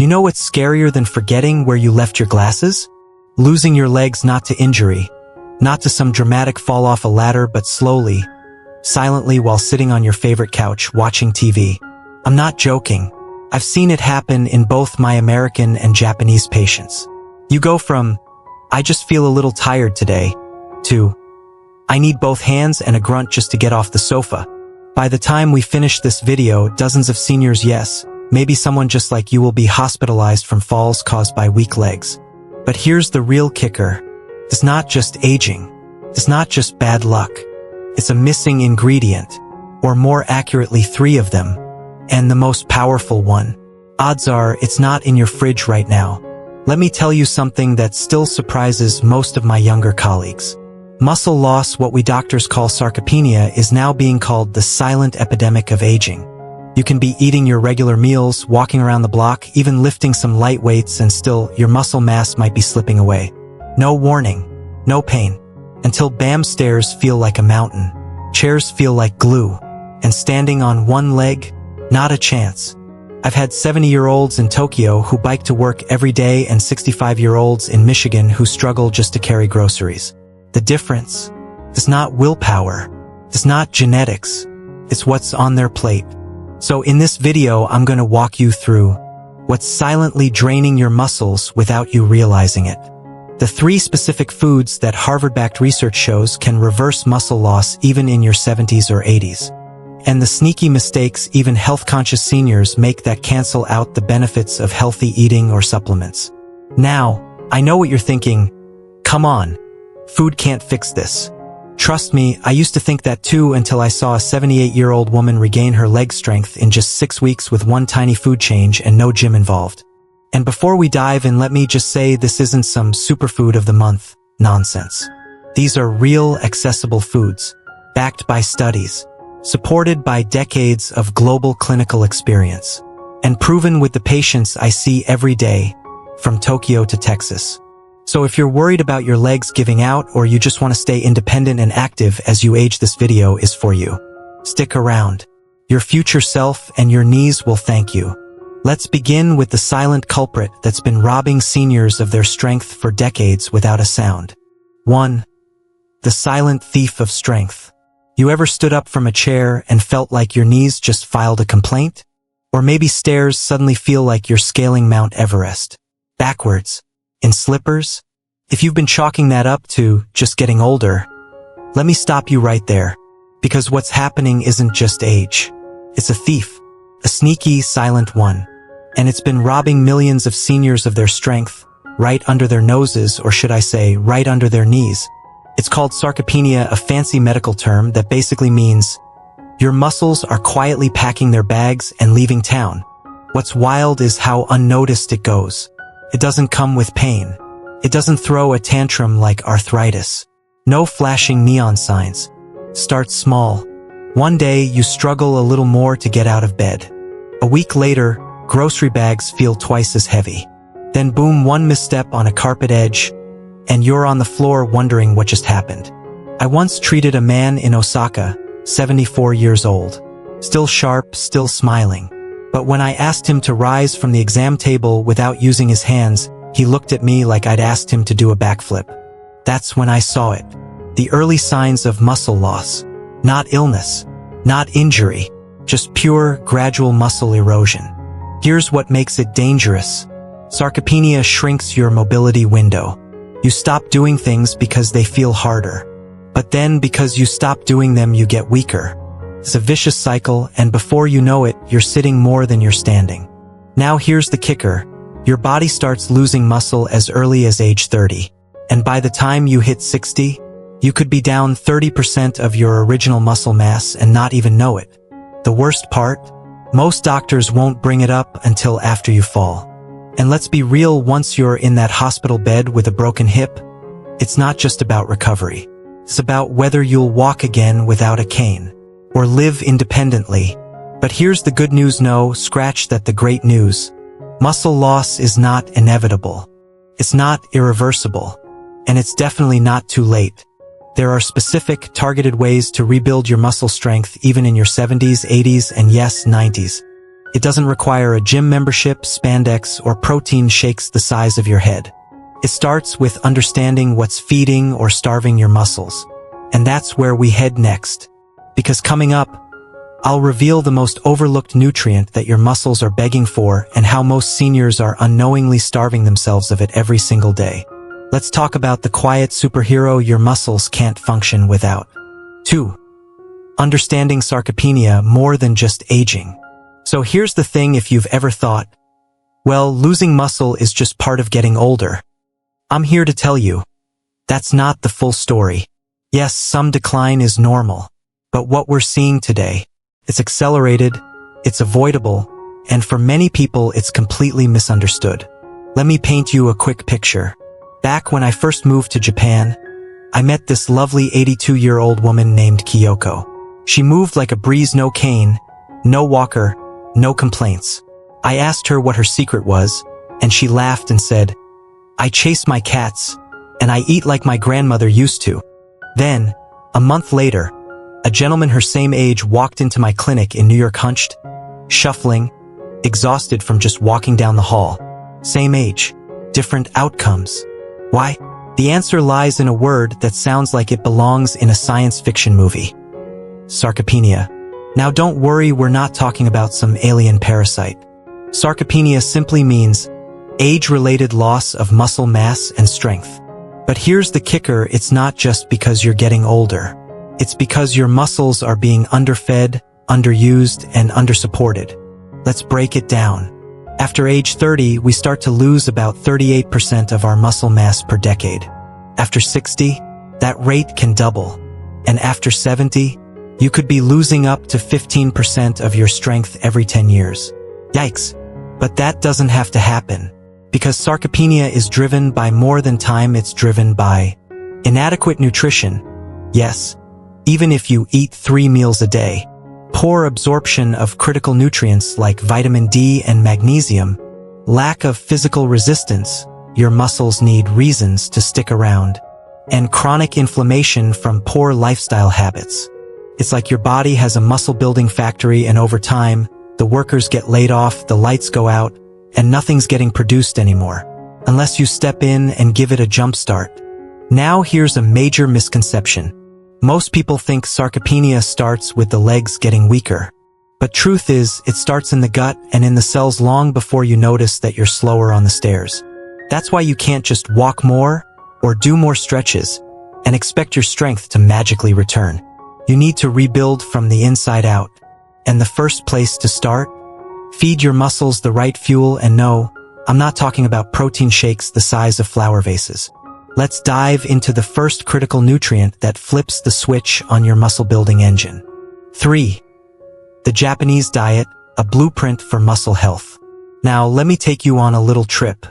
You know what's scarier than forgetting where you left your glasses? Losing your legs not to injury, not to some dramatic fall off a ladder, but slowly, silently while sitting on your favorite couch watching TV. I'm not joking. I've seen it happen in both my American and Japanese patients. You go from, I just feel a little tired today, to, I need both hands and a grunt just to get off the sofa. By the time we finish this video, dozens of seniors, yes, maybe someone just like you, will be hospitalized from falls caused by weak legs. But here's the real kicker. It's not just aging. It's not just bad luck. It's a missing ingredient, or more accurately, 3 of them. And the most powerful one. Odds are it's not in your fridge right now. Let me tell you something that still surprises most of my younger colleagues. Muscle loss, what we doctors call sarcopenia, is now being called the silent epidemic of aging. You can be eating your regular meals, walking around the block, even lifting some light weights, and still, your muscle mass might be slipping away. No warning, no pain. Until bam, stairs feel like a mountain, chairs feel like glue, and standing on one leg, not a chance. I've had 70-year-olds in Tokyo who bike to work every day and 65-year-olds in Michigan who struggle just to carry groceries. The difference is not willpower, it's not genetics, it's what's on their plate. So in this video, I'm going to walk you through what's silently draining your muscles without you realizing it. The 3 specific foods that Harvard-backed research shows can reverse muscle loss even in your 70s or 80s. And the sneaky mistakes even health-conscious seniors make that cancel out the benefits of healthy eating or supplements. Now, I know what you're thinking. Come on, food can't fix this. Trust me, I used to think that too until I saw a 78-year-old woman regain her leg strength in just 6 weeks with one tiny food change and no gym involved. And before we dive in, let me just say this isn't some superfood of the month nonsense. These are real, accessible foods, backed by studies, supported by decades of global clinical experience, and proven with the patients I see every day, from Tokyo to Texas. So if you're worried about your legs giving out or you just want to stay independent and active as you age, this video is for you. Stick around. Your future self and your knees will thank you. Let's begin with the silent culprit that's been robbing seniors of their strength for decades without a sound. 1. The silent thief of strength. You ever stood up from a chair and felt like your knees just filed a complaint? Or maybe stairs suddenly feel like you're scaling Mount Everest. Backwards. In slippers? If you've been chalking that up to just getting older, let me stop you right there. Because what's happening isn't just age. It's a thief. A sneaky, silent one. And it's been robbing millions of seniors of their strength, right under their noses, or should I say, right under their knees. It's called sarcopenia, a fancy medical term that basically means your muscles are quietly packing their bags and leaving town. What's wild is how unnoticed it goes. It doesn't come with pain. It doesn't throw a tantrum like arthritis. No flashing neon signs. Start small. One day you struggle a little more to get out of bed. A week later, grocery bags feel twice as heavy. Then boom, one misstep on a carpet edge, and you're on the floor wondering what just happened. I once treated a man in Osaka, 74 years old. Still sharp, still smiling. But when I asked him to rise from the exam table without using his hands, he looked at me like I'd asked him to do a backflip. That's when I saw it. The early signs of muscle loss. Not illness. Not injury. Just pure, gradual muscle erosion. Here's what makes it dangerous. Sarcopenia shrinks your mobility window. You stop doing things because they feel harder. But then because you stop doing them, you get weaker. It's a vicious cycle, and before you know it, you're sitting more than you're standing. Now here's the kicker. Your body starts losing muscle as early as age 30. And by the time you hit 60, you could be down 30% of your original muscle mass and not even know it. The worst part? Most doctors won't bring it up until after you fall. And let's be real, once you're in that hospital bed with a broken hip, it's not just about recovery. It's about whether you'll walk again without a cane, or live independently. But here's the good news, no, scratch that, the great news. Muscle loss is not inevitable. It's not irreversible. And it's definitely not too late. There are specific, targeted ways to rebuild your muscle strength even in your 70s, 80s, and yes, 90s. It doesn't require a gym membership, spandex, or protein shakes the size of your head. It starts with understanding what's feeding or starving your muscles. And that's where we head next. Because coming up, I'll reveal the most overlooked nutrient that your muscles are begging for and how most seniors are unknowingly starving themselves of it every single day. Let's talk about the quiet superhero your muscles can't function without. 2. Understanding sarcopenia more than just aging. So here's the thing, if you've ever thought, well, losing muscle is just part of getting older. I'm here to tell you, that's not the full story. Yes, some decline is normal, but what we're seeing today, it's accelerated, it's avoidable, and for many people it's completely misunderstood. Let me paint you a quick picture. Back when I first moved to Japan, I met this lovely 82-year-old woman named Kyoko. She moved like a breeze, no cane, no walker, no complaints. I asked her what her secret was, and she laughed and said, "I chase my cats, and I eat like my grandmother used to." Then, a month later, a gentleman her same age walked into my clinic in New York, hunched, shuffling, exhausted from just walking down the hall. Same age, different outcomes. Why? The answer lies in a word that sounds like it belongs in a science fiction movie. Sarcopenia. Now don't worry, we're not talking about some alien parasite. Sarcopenia simply means age-related loss of muscle mass and strength. But here's the kicker, it's not just because you're getting older. It's because your muscles are being underfed, underused, and undersupported. Let's break it down. After age 30, we start to lose about 38% of our muscle mass per decade. After 60, that rate can double. And after 70, you could be losing up to 15% of your strength every 10 years. Yikes. But that doesn't have to happen. Because sarcopenia is driven by more than time, it's driven by inadequate nutrition. Yes, even if you eat 3 meals a day. Poor absorption of critical nutrients like vitamin D and magnesium. Lack of physical resistance. Your muscles need reasons to stick around. And chronic inflammation from poor lifestyle habits. It's like your body has a muscle-building factory, and over time, the workers get laid off, the lights go out, and nothing's getting produced anymore, unless you step in and give it a jump start. Now here's a major misconception. Most people think sarcopenia starts with the legs getting weaker. But truth is, it starts in the gut and in the cells long before you notice that you're slower on the stairs. That's why you can't just walk more or do more stretches and expect your strength to magically return. You need to rebuild from the inside out. And the first place to start? Feed your muscles the right fuel, and no, I'm not talking about protein shakes the size of flower vases. Let's dive into the first critical nutrient that flips the switch on your muscle-building engine. 3. The Japanese diet, a blueprint for muscle health. Now, let me take you on a little trip.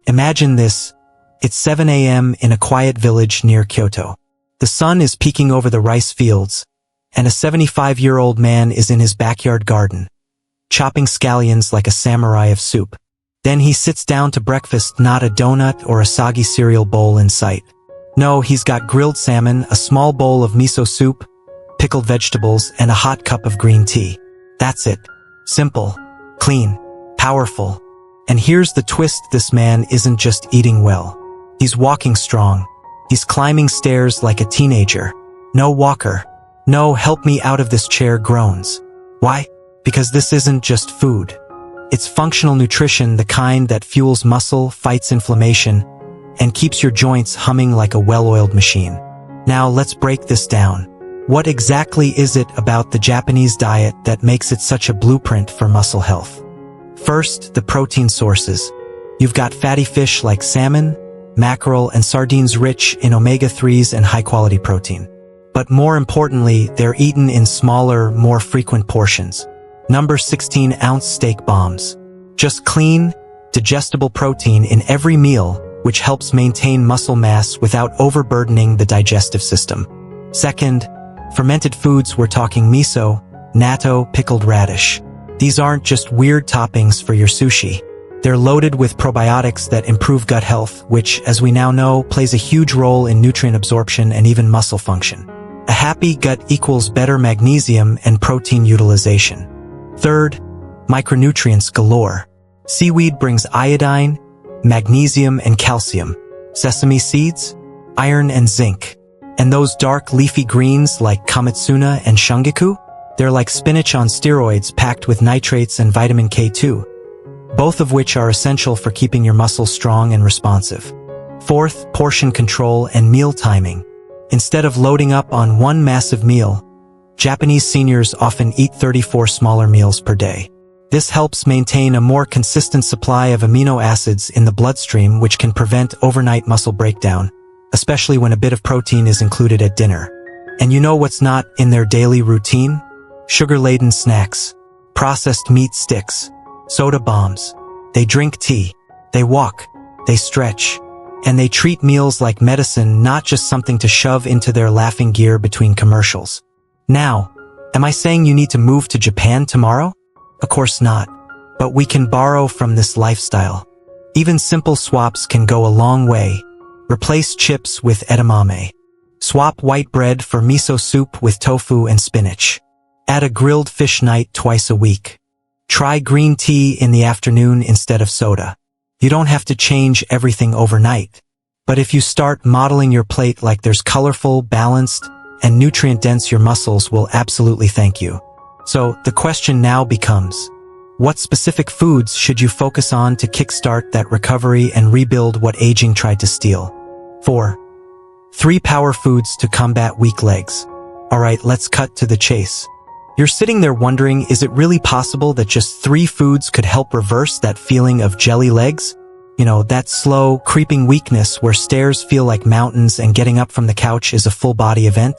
Imagine this. It's 7 a.m. in a quiet village near Kyoto. The sun is peeking over the rice fields, and a 75-year-old man is in his backyard garden, chopping scallions like a samurai of soup. Then he sits down to breakfast, not a donut or a soggy cereal bowl in sight. No, he's got grilled salmon, a small bowl of miso soup, pickled vegetables, and a hot cup of green tea. That's it. Simple, clean, powerful. And here's the twist, this man isn't just eating well. He's walking strong. He's climbing stairs like a teenager. No walker. No help me out of this chair groans. Why? Because this isn't just food. It's functional nutrition, the kind that fuels muscle, fights inflammation, and keeps your joints humming like a well-oiled machine. Now let's break this down. What exactly is it about the Japanese diet that makes it such a blueprint for muscle health? First, the protein sources. You've got fatty fish like salmon, mackerel, and sardines rich in omega-3s and high-quality protein. But more importantly, they're eaten in smaller, more frequent portions. Number 16-ounce steak bombs. Just clean, digestible protein in every meal, which helps maintain muscle mass without overburdening the digestive system. Second, fermented foods. We're talking miso, natto, pickled radish. These aren't just weird toppings for your sushi. They're loaded with probiotics that improve gut health, which, as we now know, plays a huge role in nutrient absorption and even muscle function. A happy gut equals better magnesium and protein utilization. Third, micronutrients galore. Seaweed brings iodine, magnesium, and calcium. Sesame seeds, iron and zinc. And those dark leafy greens like kamitsuna and shungiku? They're like spinach on steroids packed with nitrates and vitamin K2, both of which are essential for keeping your muscles strong and responsive. Fourth, portion control and meal timing. Instead of loading up on one massive meal, Japanese seniors often eat 34 smaller meals per day. This helps maintain a more consistent supply of amino acids in the bloodstream, which can prevent overnight muscle breakdown, especially when a bit of protein is included at dinner. And you know what's not in their daily routine? Sugar-laden snacks, processed meat sticks, soda bombs. They drink tea, they walk, they stretch, and they treat meals like medicine, not just something to shove into their laughing gear between commercials. Now, am I saying you need to move to Japan tomorrow? Of course not. But we can borrow from this lifestyle. Even simple swaps can go a long way. Replace chips with edamame. Swap white bread for miso soup with tofu and spinach. Add a grilled fish night twice a week. Try green tea in the afternoon instead of soda. You don't have to change everything overnight. But if you start modeling your plate like there's colorful, balanced, and nutrient-dense, your muscles will absolutely thank you. So the question now becomes, what specific foods should you focus on to kickstart that recovery and rebuild what aging tried to steal? 4. 3 power foods to combat weak legs. Alright, let's cut to the chase. You're sitting there wondering, is it really possible that just 3 foods could help reverse that feeling of jelly legs? You know, that slow, creeping weakness where stairs feel like mountains and getting up from the couch is a full-body event?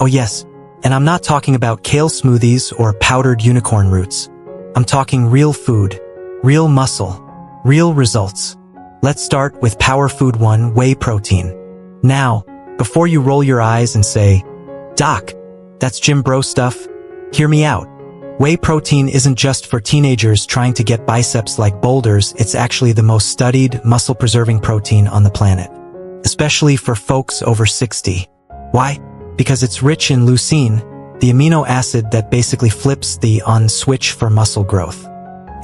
Oh yes, and I'm not talking about kale smoothies or powdered unicorn roots. I'm talking real food, real muscle, real results. Let's start with Power Food 1, whey protein. Now, before you roll your eyes and say, "Doc, that's gym bro stuff," hear me out. Whey protein isn't just for teenagers trying to get biceps like boulders, it's actually the most studied, muscle-preserving protein on the planet. Especially for folks over 60. Why? Because it's rich in leucine, the amino acid that basically flips the on switch for muscle growth.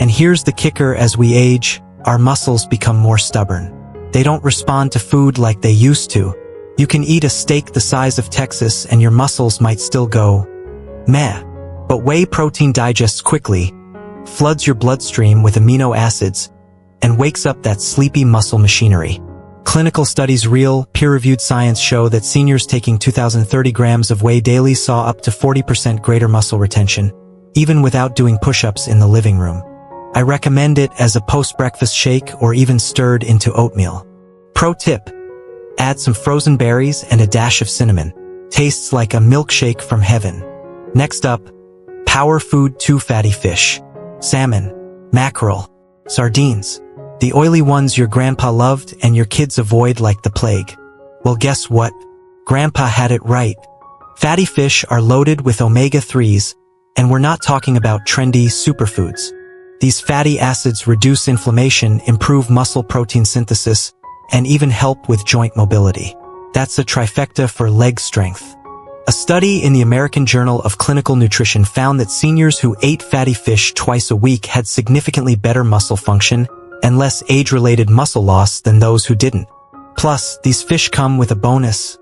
And here's the kicker: as we age, our muscles become more stubborn. They don't respond to food like they used to. You can eat a steak the size of Texas and your muscles might still go, meh. But whey protein digests quickly, floods your bloodstream with amino acids, and wakes up that sleepy muscle machinery. Clinical studies, real, peer-reviewed science show that seniors taking 2,030 grams of whey daily saw up to 40% greater muscle retention, even without doing push-ups in the living room. I recommend it as a post-breakfast shake or even stirred into oatmeal. Pro tip: add some frozen berries and a dash of cinnamon. Tastes like a milkshake from heaven. Next up, Power Food 2, fatty fish. Salmon, mackerel, sardines. The oily ones your grandpa loved and your kids avoid like the plague. Well, guess what? Grandpa had it right. Fatty fish are loaded with omega-3s, and we're not talking about trendy superfoods. These fatty acids reduce inflammation, improve muscle protein synthesis, and even help with joint mobility. That's a trifecta for leg strength. A study in the American Journal of Clinical Nutrition found that seniors who ate fatty fish twice a week had significantly better muscle function and less age-related muscle loss than those who didn't. Plus, these fish come with a bonus: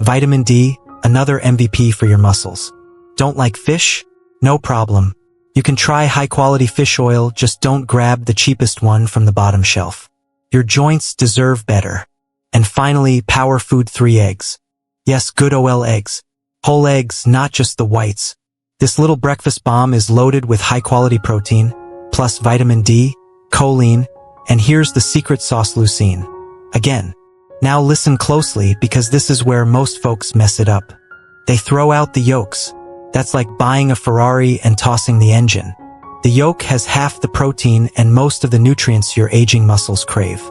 vitamin D, another MVP for your muscles. Don't like fish? No problem. You can try high-quality fish oil, just don't grab the cheapest one from the bottom shelf. Your joints deserve better. And finally, Power Food 3, eggs. Yes, good OL eggs. Whole eggs, not just the whites. This little breakfast bomb is loaded with high-quality protein, plus vitamin D, choline, and here's the secret sauce: leucine. Again, now listen closely because this is where most folks mess it up. They throw out the yolks. That's like buying a Ferrari and tossing the engine. The yolk has half the protein and most of the nutrients your aging muscles crave.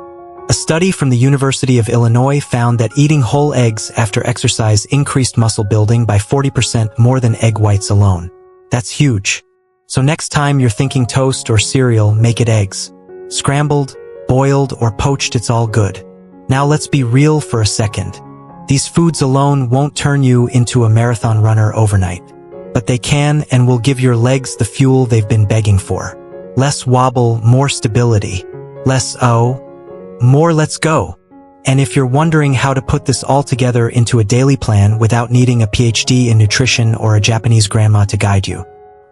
A study from the University of Illinois found that eating whole eggs after exercise increased muscle building by 40% more than egg whites alone. That's huge. So next time you're thinking toast or cereal, make it eggs. Scrambled, boiled, or poached, it's all good. Now let's be real for a second. These foods alone won't turn you into a marathon runner overnight. But they can and will give your legs the fuel they've been begging for. Less wobble, more stability. Less oh, more let's go. And if you're wondering how to put this all together into a daily plan without needing a PhD in nutrition or a Japanese grandma to guide you,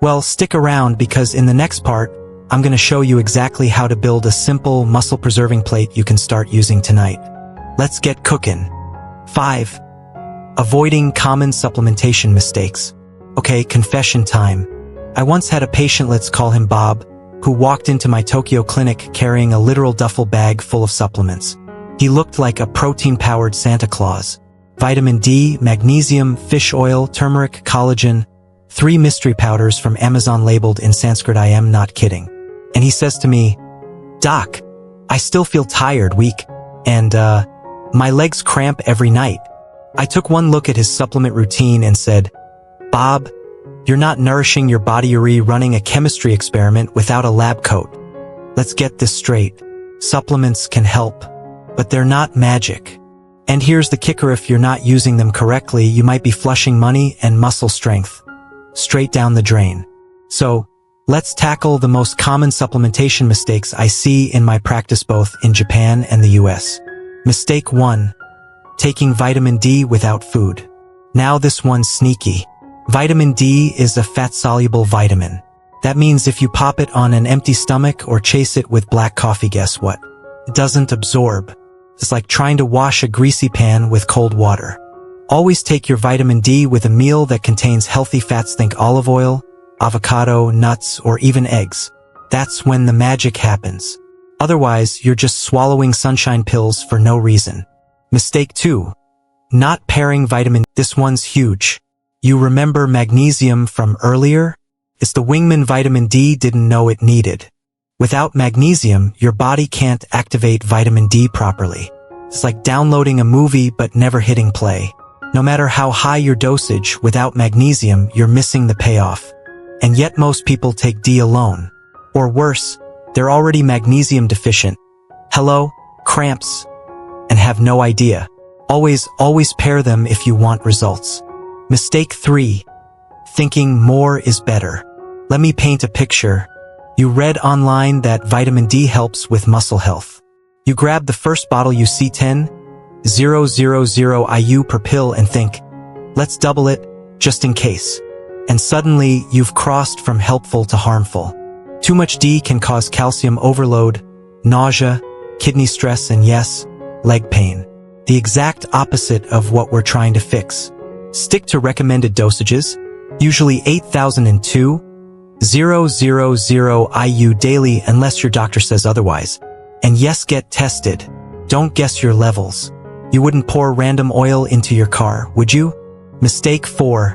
well, stick around because in the next part, I'm going to show you exactly how to build a simple muscle-preserving plate you can start using tonight. Let's get cooking. 5. Avoiding common supplementation mistakes. Okay, confession time. I once had a patient, let's call him Bob, who walked into my Tokyo clinic carrying a literal duffel bag full of supplements. He looked like a protein-powered Santa Claus. Vitamin D, magnesium, fish oil, turmeric, collagen, 3 mystery powders from Amazon labeled in Sanskrit. I am not kidding. And he says to me, "Doc, I still feel tired, weak, and, my legs cramp every night." I took one look at his supplement routine and said, "Bob, you're not nourishing your body, you're running a chemistry experiment without a lab coat. Let's get this straight. Supplements can help, but they're not magic. And here's the kicker, if you're not using them correctly, you might be flushing money and muscle strength straight down the drain." So, let's tackle the most common supplementation mistakes I see in my practice both in Japan and the US. Mistake 1. Taking vitamin D without food. Now this one's sneaky. Vitamin D is a fat-soluble vitamin. That means if you pop it on an empty stomach or chase it with black coffee, guess what? It doesn't absorb. It's like trying to wash a greasy pan with cold water. Always take your vitamin D with a meal that contains healthy fats. Think olive oil, avocado, nuts, or even eggs. That's when the magic happens. Otherwise, you're just swallowing sunshine pills for no reason. Mistake 2. Not pairing vitamin D. This one's huge. You remember magnesium from earlier? It's the wingman vitamin D didn't know it needed. Without magnesium, your body can't activate vitamin D properly. It's like downloading a movie but never hitting play. No matter how high your dosage, without magnesium, you're missing the payoff. And yet most people take D alone. Or worse, they're already magnesium deficient. Hello, cramps, and have no idea. Always pair them if you want results. Mistake 3. Thinking more is better. Let me paint a picture. You read online that vitamin D helps with muscle health. You grab the first bottle you see, 10,000 IU per pill, and think, let's double it, just in case. And suddenly, you've crossed from helpful to harmful. Too much D can cause calcium overload, nausea, kidney stress, and yes, leg pain. The exact opposite of what we're trying to fix. Stick to recommended dosages, usually 8,002,000 IU daily unless your doctor says otherwise. And yes, get tested. Don't guess your levels. You wouldn't pour random oil into your car, would you? Mistake 4.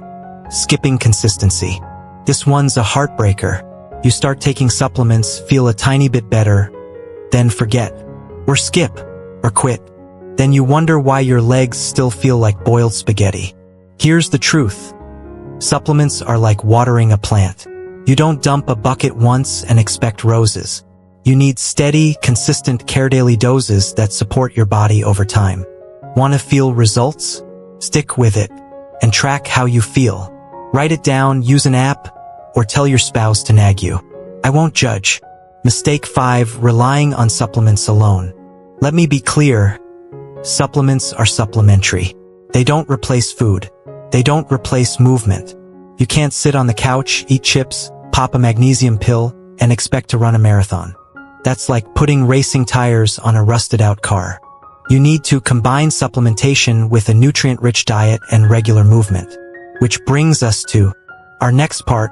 Skipping consistency. This one's a heartbreaker. You start taking supplements, feel a tiny bit better, then forget, or skip, or quit. Then you wonder why your legs still feel like boiled spaghetti. Here's the truth. Supplements are like watering a plant. You don't dump a bucket once and expect roses. You need steady, consistent care, daily doses that support your body over time. Want to feel results? Stick with it and track how you feel. Write it down, use an app, or tell your spouse to nag you. I won't judge. Mistake 5. Relying on supplements alone. Let me be clear. Supplements are supplementary. They don't replace food. They don't replace movement. You can't sit on the couch, eat chips, pop a magnesium pill, and expect to run a marathon. That's like putting racing tires on a rusted-out car. You need to combine supplementation with a nutrient-rich diet and regular movement. Which brings us to our next part,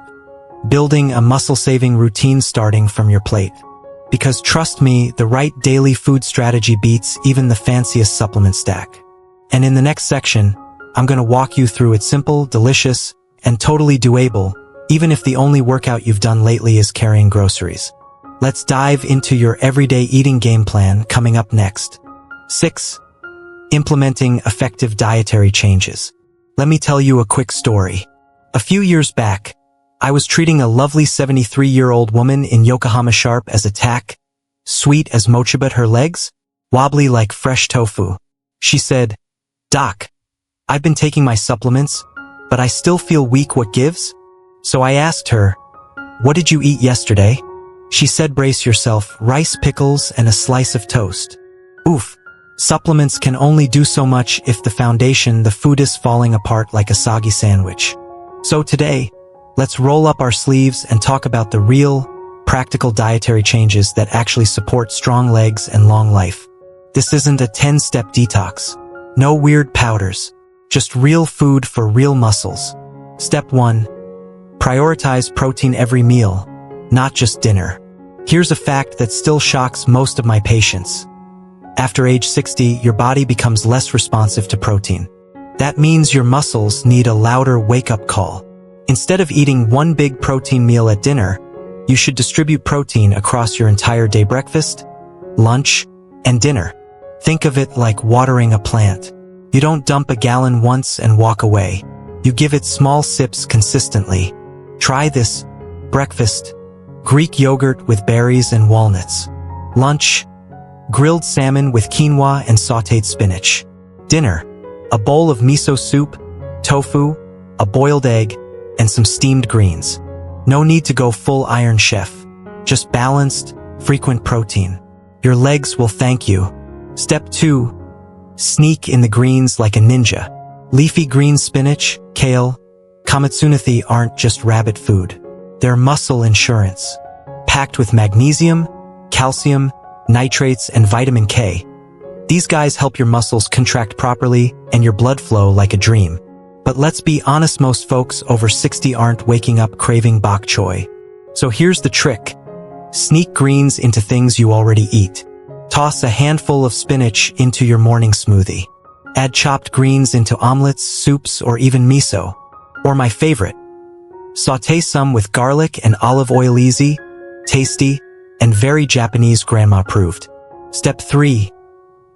building a muscle-saving routine starting from your plate. Because trust me, the right daily food strategy beats even the fanciest supplement stack. And in the next section, I'm going to walk you through it. Simple, delicious, and totally doable, even if the only workout you've done lately is carrying groceries. Let's dive into your everyday eating game plan coming up next. 6. Implementing effective dietary changes. Let me tell you a quick story. A few years back, I was treating a lovely 73-year-old woman in Yokohama sharp as a tack, sweet as mochi but her legs, wobbly like fresh tofu. She said, "Doc, I've been taking my supplements, but I still feel weak, what gives?" So I asked her, "What did you eat yesterday?" She said brace yourself, rice pickles and a slice of toast. Oof. Supplements can only do so much if the foundation, the food, is falling apart like a soggy sandwich. So today, let's roll up our sleeves and talk about the real, practical dietary changes that actually support strong legs and long life. This isn't a 10-step detox. No weird powders. Just real food for real muscles. Step 1. Prioritize protein every meal, not just dinner. Here's a fact that still shocks most of my patients. After age 60, your body becomes less responsive to protein. That means your muscles need a louder wake-up call. Instead of eating one big protein meal at dinner, you should distribute protein across your entire day: breakfast, lunch, and dinner. Think of it like watering a plant. You don't dump a gallon once and walk away. You give it small sips consistently. Try this. Breakfast: Greek yogurt with berries and walnuts. Lunch: grilled salmon with quinoa and sautéed spinach. Dinner: a bowl of miso soup, tofu, a boiled egg, and some steamed greens. No need to go full Iron Chef. Just balanced, frequent protein. Your legs will thank you. Step 2. Sneak in the greens like a ninja. Leafy green spinach, kale, kamatsunathi aren't just rabbit food. They're muscle insurance. Packed with magnesium, calcium, nitrates, and vitamin K. These guys help your muscles contract properly and your blood flow like a dream. But let's be honest, most folks over 60 aren't waking up craving bok choy. So here's the trick. Sneak greens into things you already eat. Toss a handful of spinach into your morning smoothie. Add chopped greens into omelets, soups, or even miso. Or my favorite, sauté some with garlic and olive oil. Easy, tasty, and very Japanese grandma approved. Step 3.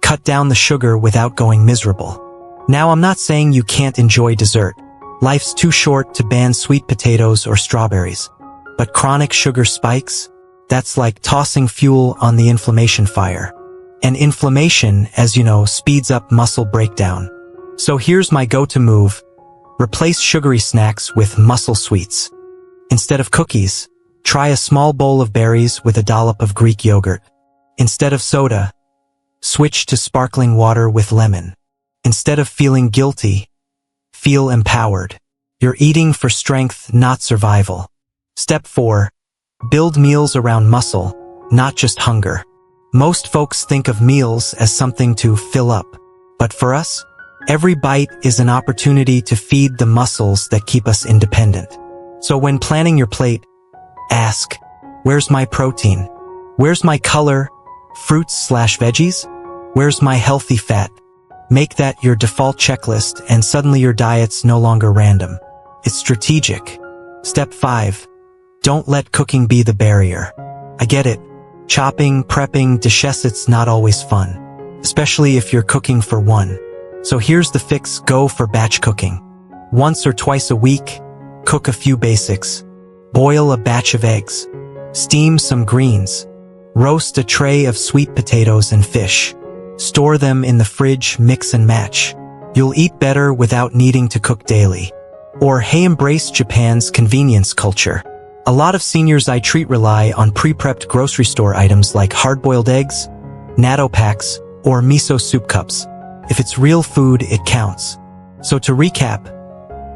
Cut down the sugar without going miserable. Now, I'm not saying you can't enjoy dessert. Life's too short to ban sweet potatoes or strawberries. But chronic sugar spikes? That's like tossing fuel on the inflammation fire. And inflammation, as you know, speeds up muscle breakdown. So here's my go-to move. Replace sugary snacks with muscle sweets. Instead of cookies, try a small bowl of berries with a dollop of Greek yogurt. Instead of soda, switch to sparkling water with lemon. Instead of feeling guilty, feel empowered. You're eating for strength, not survival. Step 4. Build meals around muscle, not just hunger. Most folks think of meals as something to fill up. But for us, every bite is an opportunity to feed the muscles that keep us independent. So when planning your plate, ask, where's my protein? Where's my color, fruits/veggies? Where's my healthy fat? Make that your default checklist and suddenly your diet's no longer random. It's strategic. Step 5. Don't let cooking be the barrier. I get it. Chopping, prepping, dishes, it's not always fun. Especially if you're cooking for one. So here's the fix. Go for batch cooking. Once or twice a week, cook a few basics. Boil a batch of eggs. Steam some greens. Roast a tray of sweet potatoes and fish. Store them in the fridge, mix and match. You'll eat better without needing to cook daily. Or hey, embrace Japan's convenience culture. A lot of seniors I treat rely on pre-prepped grocery store items like hard-boiled eggs, natto packs, or miso soup cups. If it's real food, it counts. So to recap,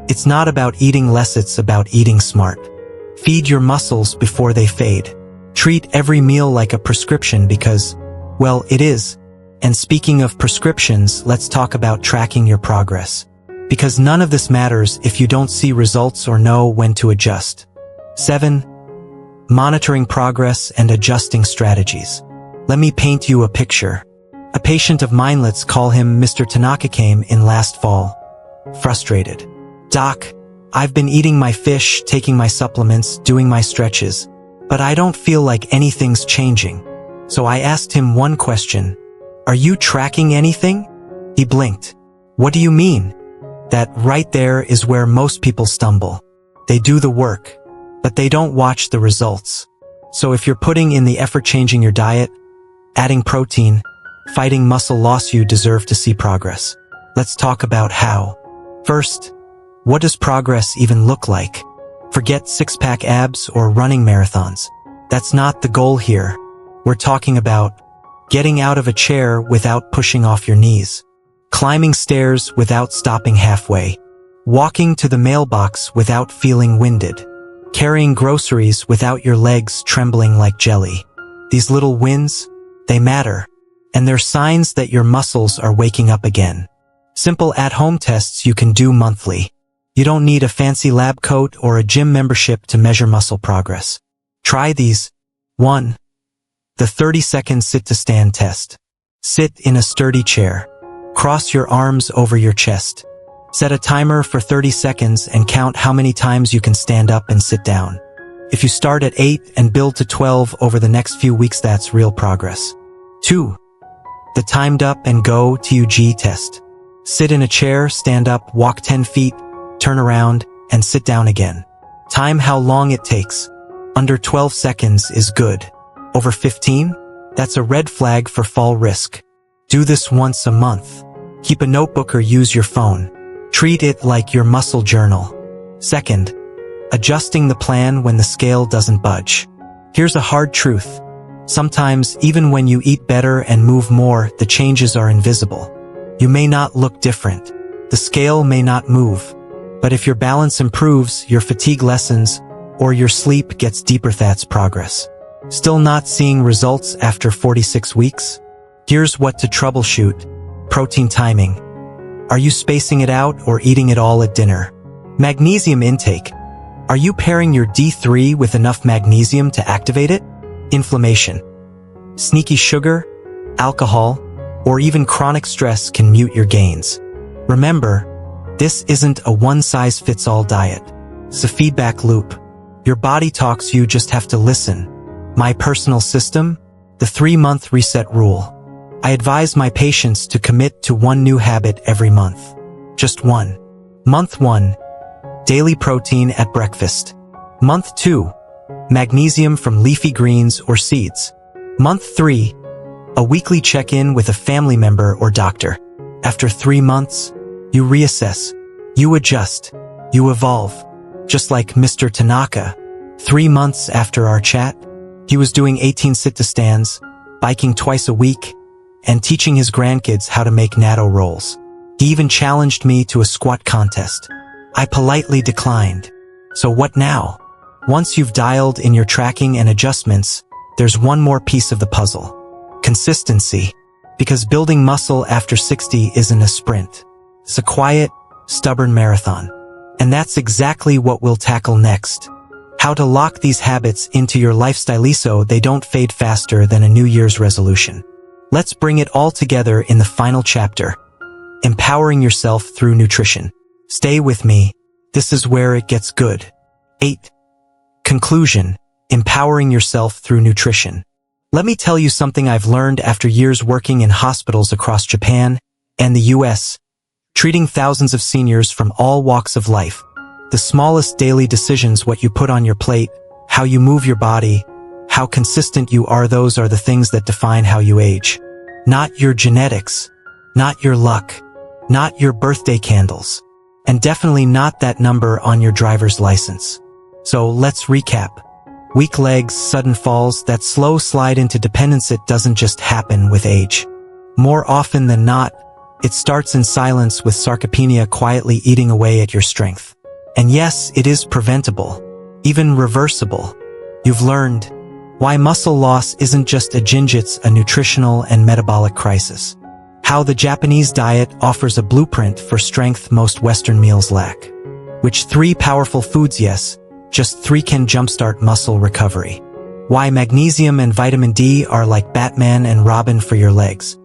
it's not about eating less, it's about eating smart. Feed your muscles before they fade. Treat every meal like a prescription because, well, it is. And speaking of prescriptions, let's talk about tracking your progress. Because none of this matters if you don't see results or know when to adjust. 7. Monitoring progress and adjusting strategies. Let me paint you a picture. A patient of mine, let's call him Mr. Tanaka, came in last fall. Frustrated. Doc, I've been eating my fish, taking my supplements, doing my stretches, but I don't feel like anything's changing. So I asked him one question. Are you tracking anything? He blinked. What do you mean? That right there is where most people stumble. They do the work, but they don't watch the results. So if you're putting in the effort changing your diet, adding protein, fighting muscle loss, you deserve to see progress. Let's talk about how. First, what does progress even look like? Forget six-pack abs or running marathons. That's not the goal here. We're talking about getting out of a chair without pushing off your knees, climbing stairs without stopping halfway, walking to the mailbox without feeling winded, carrying groceries without your legs trembling like jelly. These little wins, they matter, and they're signs that your muscles are waking up again. Simple at-home tests you can do monthly. You don't need a fancy lab coat or a gym membership to measure muscle progress. Try these. 1. The 30-second sit-to-stand test. Sit in a sturdy chair. Cross your arms over your chest. Set a timer for 30 seconds and count how many times you can stand up and sit down. If you start at 8 and build to 12 over the next few weeks, that's real progress. 2. The timed up and go TUG test. Sit in a chair, stand up, walk 10 feet, turn around, and sit down again. Time how long it takes. Under 12 seconds is good. Over 15? That's a red flag for fall risk. Do this once a month. Keep a notebook or use your phone. Treat it like your muscle journal. 2nd, adjusting the plan when the scale doesn't budge. Here's a hard truth. Sometimes, even when you eat better and move more, the changes are invisible. You may not look different. The scale may not move. But if your balance improves, your fatigue lessens, or your sleep gets deeper, that's progress. Still not seeing results after 46 weeks? Here's what to troubleshoot. Protein timing. Are you spacing it out or eating it all at dinner? Magnesium intake. Are you pairing your D3 with enough magnesium to activate it? Inflammation. Sneaky sugar, alcohol, or even chronic stress can mute your gains. Remember, this isn't a one-size-fits-all diet. It's a feedback loop. Your body talks, you just have to listen. My personal system? The 3-month reset rule. I advise my patients to commit to one new habit every month. Just one. Month 1. Daily protein at breakfast. Month 2. Magnesium from leafy greens or seeds. Month 3. A weekly check-in with a family member or doctor. After 3 months, you reassess. You adjust. You evolve. Just like Mr. Tanaka. 3 months after our chat, he was doing 18 sit-to-stands, biking twice a week, and teaching his grandkids how to make natto rolls. He even challenged me to a squat contest. I politely declined. So what now? Once you've dialed in your tracking and adjustments, there's one more piece of the puzzle. Consistency. Because building muscle after 60 isn't a sprint. It's a quiet, stubborn marathon. And that's exactly what we'll tackle next. How to lock these habits into your lifestyle so they don't fade faster than a New Year's resolution. Let's bring it all together in the final chapter. Empowering yourself through nutrition. Stay with me. This is where it gets good. 8. Conclusion. Empowering yourself through nutrition. Let me tell you something I've learned after years working in hospitals across Japan and the US, treating thousands of seniors from all walks of life. The smallest daily decisions, what you put on your plate, how you move your body, how consistent you are, those are the things that define how you age. Not your genetics, not your luck, not your birthday candles, and definitely not that number on your driver's license. So let's recap. Weak legs, sudden falls, that slow slide into dependence, it doesn't just happen with age. More often than not, it starts in silence with sarcopenia quietly eating away at your strength. And yes, it is preventable, even reversible. You've learned why muscle loss isn't just a ginjitsu, a nutritional and metabolic crisis. How the Japanese diet offers a blueprint for strength most Western meals lack. Which 3 powerful foods, yes, just 3, can jumpstart muscle recovery. Why magnesium and vitamin D are like Batman and Robin for your legs.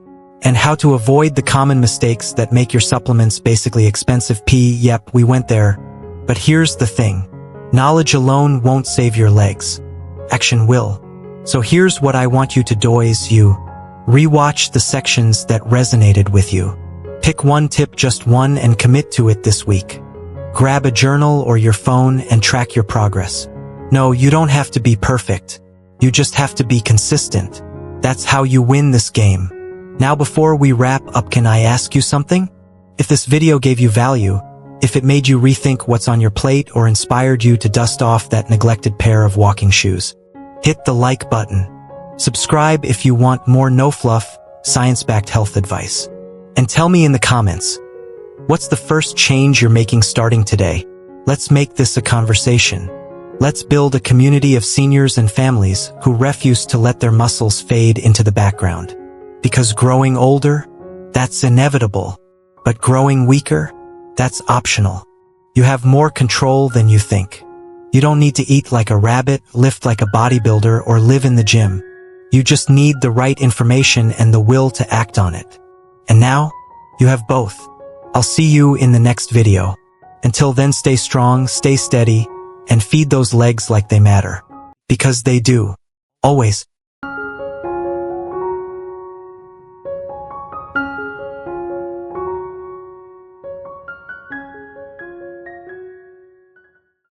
And how to avoid the common mistakes that make your supplements basically expensive. Yep, we went there. But here's the thing. Knowledge alone won't save your legs. Action will. So here's what I want you to do is you rewatch the sections that resonated with you. Pick one tip, just one, and commit to it this week. Grab a journal or your phone and track your progress. No, you don't have to be perfect. You just have to be consistent. That's how you win this game. Now before we wrap up, can I ask you something? If this video gave you value, if it made you rethink what's on your plate or inspired you to dust off that neglected pair of walking shoes, Hit the like button. Subscribe if you want more no-fluff, science-backed health advice. And tell me in the comments, what's the first change you're making starting today? Let's make this a conversation. Let's build a community of seniors and families who refuse to let their muscles fade into the background. Because growing older, that's inevitable. But growing weaker, that's optional. You have more control than you think. You don't need to eat like a rabbit, lift like a bodybuilder, or live in the gym. You just need the right information and the will to act on it. And now, you have both. I'll see you in the next video. Until then, stay strong, stay steady, and feed those legs like they matter. Because they do. Always.